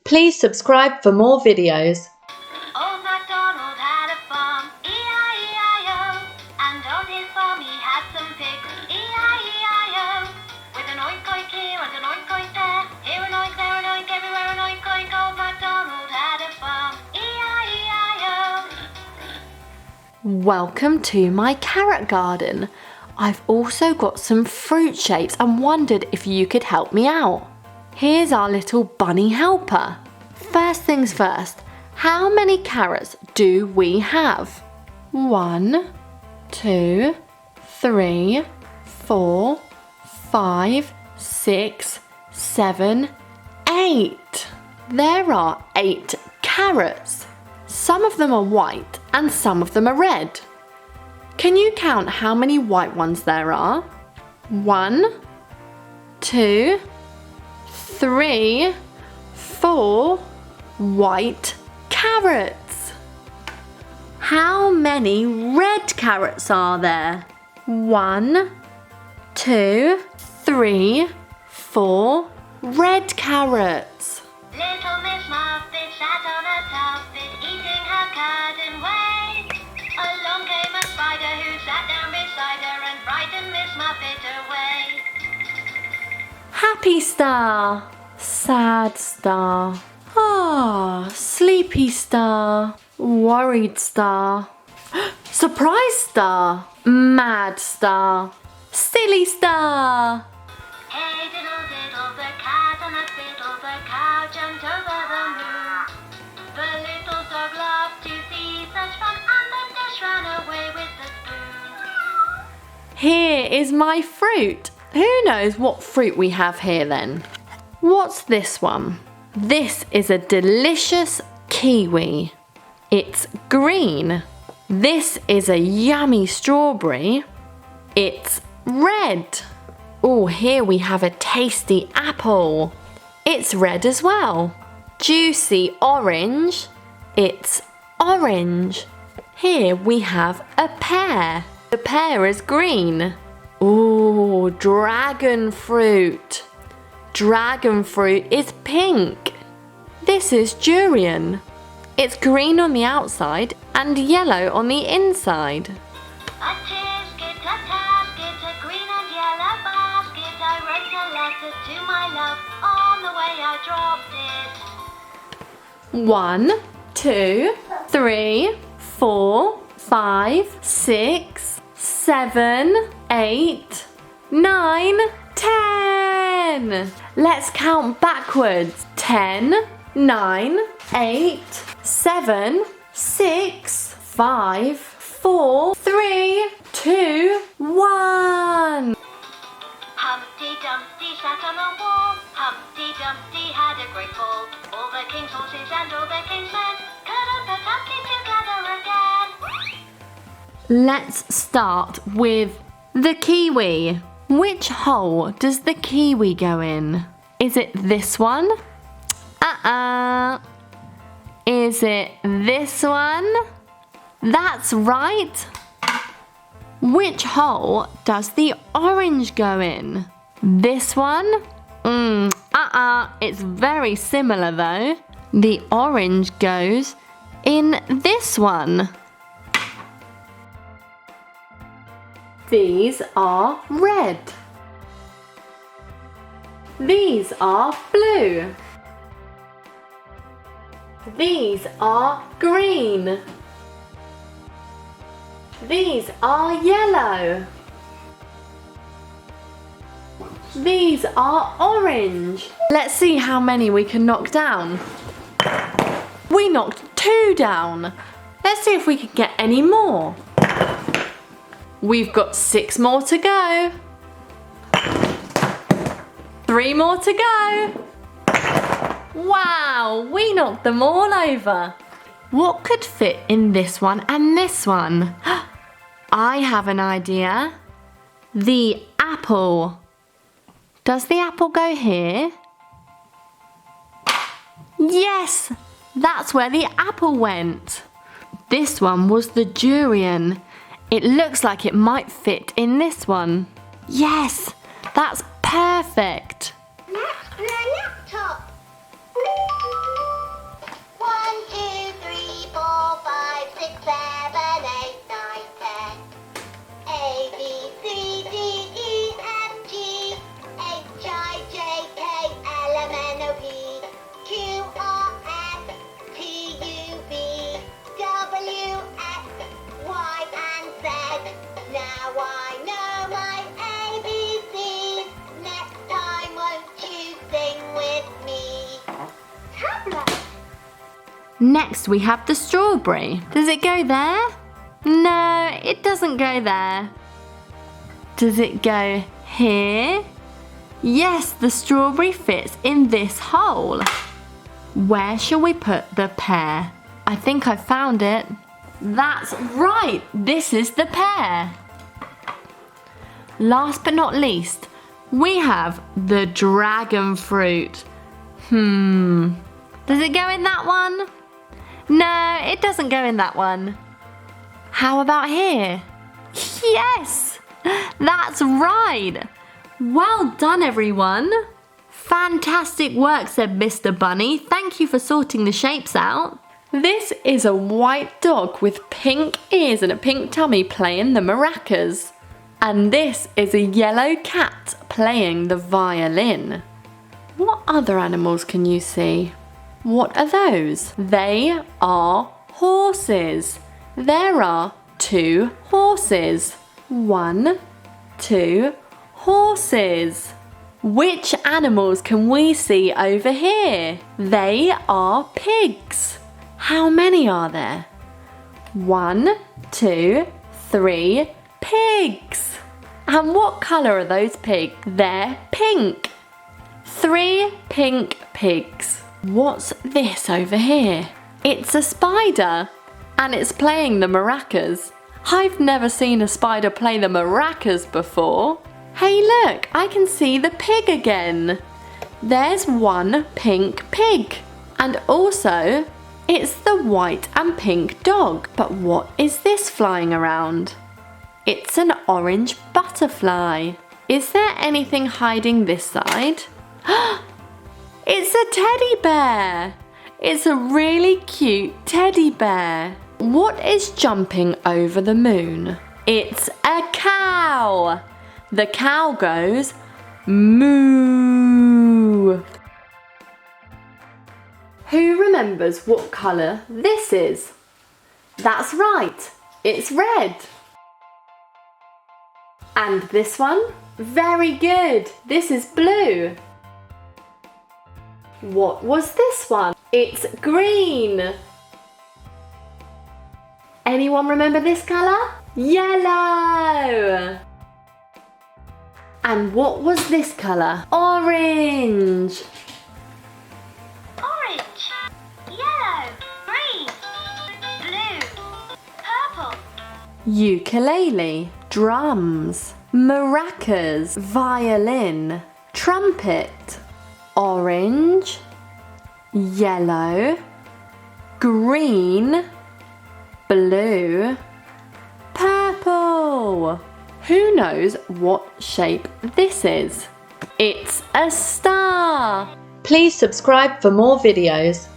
Please subscribe for more videos. Old MacDonald had a farm, E-I-E-I-O, and on his farm he had some pigs, E-I-E-I-O. With an oink oink here and an oink oink there, here an oink, there an oink, everywhere an oink oink. Old MacDonald had a farm, E-I-E-I-O. Welcome to my carrot garden. I've also got some fruit shapes and wondered if you could help me out. Here's our little bunny helper. First things first, how many carrots do we have? 1, 2, 3, 4, 5, 6, 7, 8. There are 8 carrots. Some of them are white and some of them are red. Can you count how many white ones there are? 1, 2, 3, 4 white carrots. How many red carrots are there? 1, 2, 3, 4 red carrots. Little Miss Muffet sat on a tuffet, eating her curd and whey. Along came a spider who sat down beside her and frightened Miss Muffet away. Happy star, sad star. Sleepy star, worried star. Surprise star, mad star, silly star. Hey diddle diddle, the cat on a fiddle, the cow jumped over the moon. The little dog laughed to see such fun, and the dish ran away with the spoon. Here is my fruit. Who knows what fruit we have here then? What's this one? This is a delicious kiwi. It's green. This is a yummy strawberry. It's red. Oh, here we have a tasty apple. It's red as well. Juicy orange. It's orange. Here we have a pear. The pear is green. Ooh, dragon fruit. Dragon fruit is pink. This is durian. It's green on the outside and yellow on the inside. A tisket, a tasket, a green and yellow basket. I wrote a letter to my love, on the way I dropped it. 1, 2, 3, 4, 5, 6, 7, 8, 9, 10. Let's count backwards. 10, 9, 8, 7, 6, 5, 4, 3, 2, 1. Humpty Dumpty sat on a wall. Humpty Dumpty had a great fall. All the king's horses and all the king's men couldn't put Humpty together again. Let's start with the kiwi. Which hole does the kiwi go in? Is it this one? Is it this one? That's right. Which hole does the orange go in? This one? It's very similar though. The orange goes in this one. These are red. These are blue. These are green. These are yellow. These are orange. Let's see how many we can knock down. We knocked 2 down. Let's see if we can get any more. We've got 6 more to go. 3 more to go. Wow, we knocked them all over. What could fit in this one and this one? I have an idea. The apple. Does the apple go here? Yes, that's where the apple went. This one was the durian. It looks like it might fit in this one. Yes, that's perfect. Laptop. Next we have the strawberry. Does it go there? No, it doesn't go there. Does it go here? Yes, the strawberry fits in this hole. Where shall we put the pear? I think I found it. That's right, this is the pear. Last but not least, we have the dragon fruit. Does it go in that one? No, it doesn't go in that one. How about here? Yes, that's right. Well done, everyone. Fantastic work, said Mr. Bunny. Thank you for sorting the shapes out. This is a white dog with pink ears and a pink tummy playing the maracas. And this is a yellow cat playing the violin. What other animals can you see? What are those? They are horses. There are 2 horses. 1, 2 horses. Which animals can we see over here? They are pigs. How many are there? 1, 2, 3 pigs. And what colour are those pigs? They're pink. 3 pink pigs. What's this over here? It's a spider, and it's playing the maracas. I've never seen a spider play the maracas before. Hey look, I can see the pig again. There's 1 pink pig. And also, it's the white and pink dog. But what is this flying around? It's an orange butterfly. Is there anything hiding this side? It's a teddy bear. It's a really cute teddy bear. What is jumping over the moon? It's a cow. The cow goes moo. Who remembers what colour this is? That's right, it's red. And this one? Very good, this is blue. What was this one? It's green. Anyone remember this colour? Yellow. And what was this colour? Orange. Orange, yellow, green, blue, purple. Ukulele, drums, maracas, violin, trumpet, orange, yellow, green, blue, purple. Who knows what shape this is? It's a star. Please subscribe for more videos.